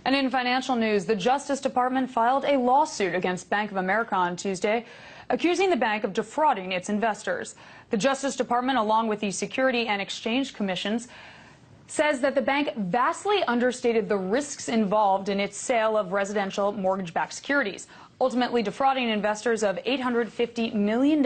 And in financial news, the Justice Department filed a lawsuit against Bank of America on Tuesday, accusing the bank of defrauding its investors. The Justice Department, along with the Security and Exchange Commissions, says that the bank vastly understated the risks involved in its sale of residential mortgage-backed securities, ultimately defrauding investors of $850 million.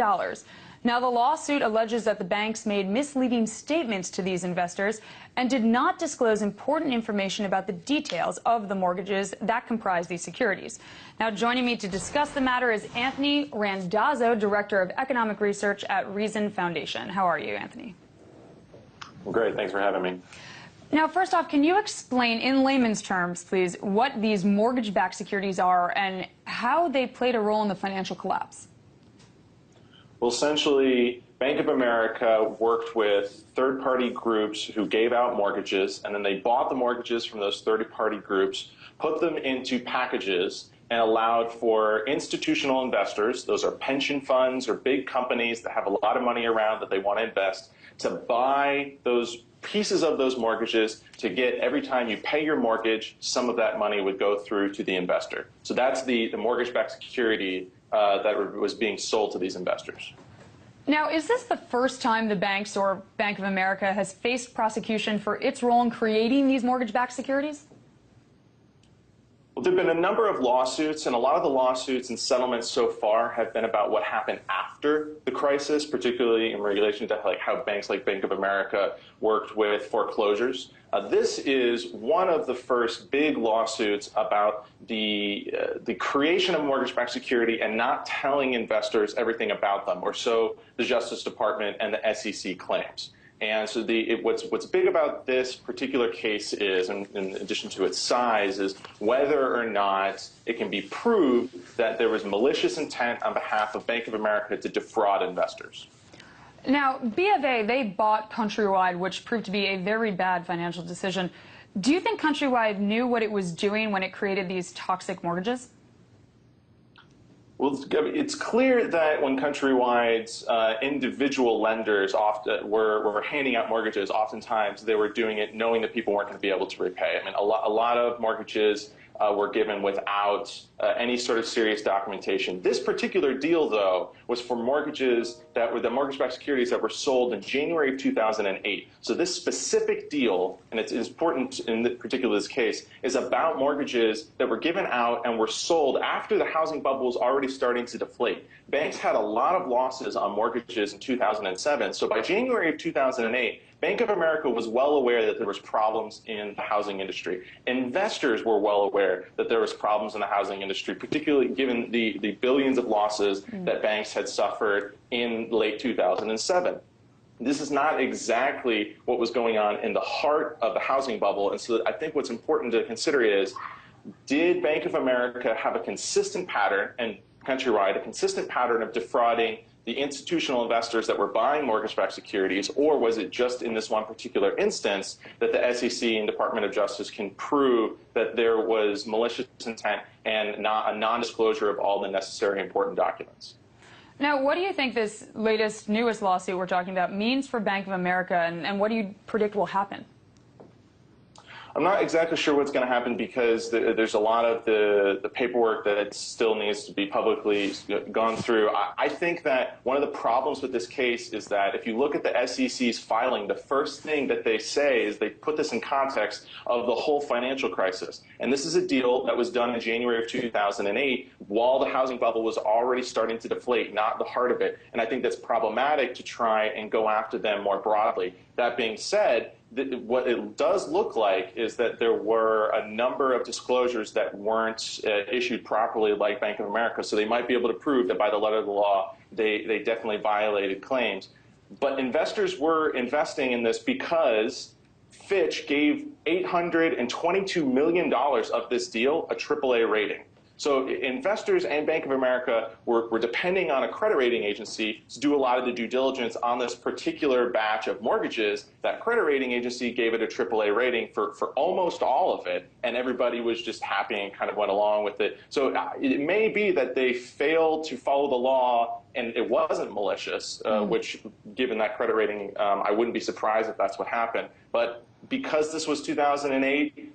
Now, the lawsuit alleges that the banks made misleading statements to these investors and did not disclose important information about the details of the mortgages that comprise these securities. Now, joining me to discuss the matter is Anthony Randazzo, Director of Economic Research at Reason Foundation. How are you, Anthony? Well, great. Thanks for having me. Now, first off, can you explain in layman's terms, please, what these mortgage-backed securities are and how they played a role in the financial collapse? Well, essentially, Bank of America worked with third-party groups who gave out mortgages, and then they bought the mortgages from those third-party groups, put them into packages, and allowed for institutional investors, those are pension funds or big companies that have a lot of money around that they want to invest, to buy those pieces of those mortgages to get, every time you pay your mortgage, some of that money would go through to the investor. So that's the mortgage-backed security that was being sold to these investors. Now, is this the first time the banks or Bank of America has faced prosecution for its role in creating these mortgage-backed securities? Well, there have been a number of lawsuits, and a lot of the lawsuits and settlements so far have been about what happened after the crisis, particularly in relation to how banks like Bank of America worked with foreclosures. This is one of the first big lawsuits about the creation of mortgage-backed security and not telling investors everything about them, or so the Justice Department and the SEC claims. And so what's big about this particular case is, in addition to its size, is whether or not it can be proved that there was malicious intent on behalf of Bank of America to defraud investors. Now, B of A, they bought Countrywide, which proved to be a very bad financial decision. Do you think Countrywide knew what it was doing when it created these toxic mortgages? Well, it's clear that when Countrywide's individual lenders often were handing out mortgages, oftentimes they were doing it knowing that people weren't going to be able to repay. I mean, a lot of mortgages were given without any sort of serious documentation. This particular deal, though, was for mortgages that were the mortgage-backed securities that were sold in January of 2008. So this specific deal, and it's important in this case, is about mortgages that were given out and were sold after the housing bubble was already starting to deflate. Banks had a lot of losses on mortgages in 2007. So by January of 2008, Bank of America was well aware that there was problems in the housing industry. Investors were well aware that there was problems in the housing industry, particularly given the billions of losses that banks had suffered in late 2007. This is not exactly what was going on in the heart of the housing bubble. And so I think what's important to consider is, did Bank of America have a consistent pattern, and Countrywide, a consistent pattern of defrauding the institutional investors that were buying mortgage-backed securities, or was it just in this one particular instance that the SEC and Department of Justice can prove that there was malicious intent and not a non-disclosure of all the necessary important documents? Now, what do you think this newest lawsuit we're talking about means for Bank of America, and what do you predict will happen? I'm not exactly sure what's going to happen because there's a lot of the paperwork that still needs to be publicly gone through. I think that one of the problems with this case is that if you look at the SEC's filing, the first thing that they say is they put this in context of the whole financial crisis. And this is a deal that was done in January of 2008 while the housing bubble was already starting to deflate, not the heart of it. And I think that's problematic to try and go after them more broadly. That being said, what it does look like is that there were a number of disclosures that weren't issued properly, like Bank of America, so they might be able to prove that by the letter of the law, they definitely violated claims. But investors were investing in this because Fitch gave $822 million of this deal a AAA rating. So investors and Bank of America were depending on a credit rating agency to do a lot of the due diligence on this particular batch of mortgages. That credit rating agency gave it a AAA rating for almost all of it, and everybody was just happy and kind of went along with it. So it may be that they failed to follow the law and it wasn't malicious, which, given that credit rating, I wouldn't be surprised if that's what happened. But because this was 2008,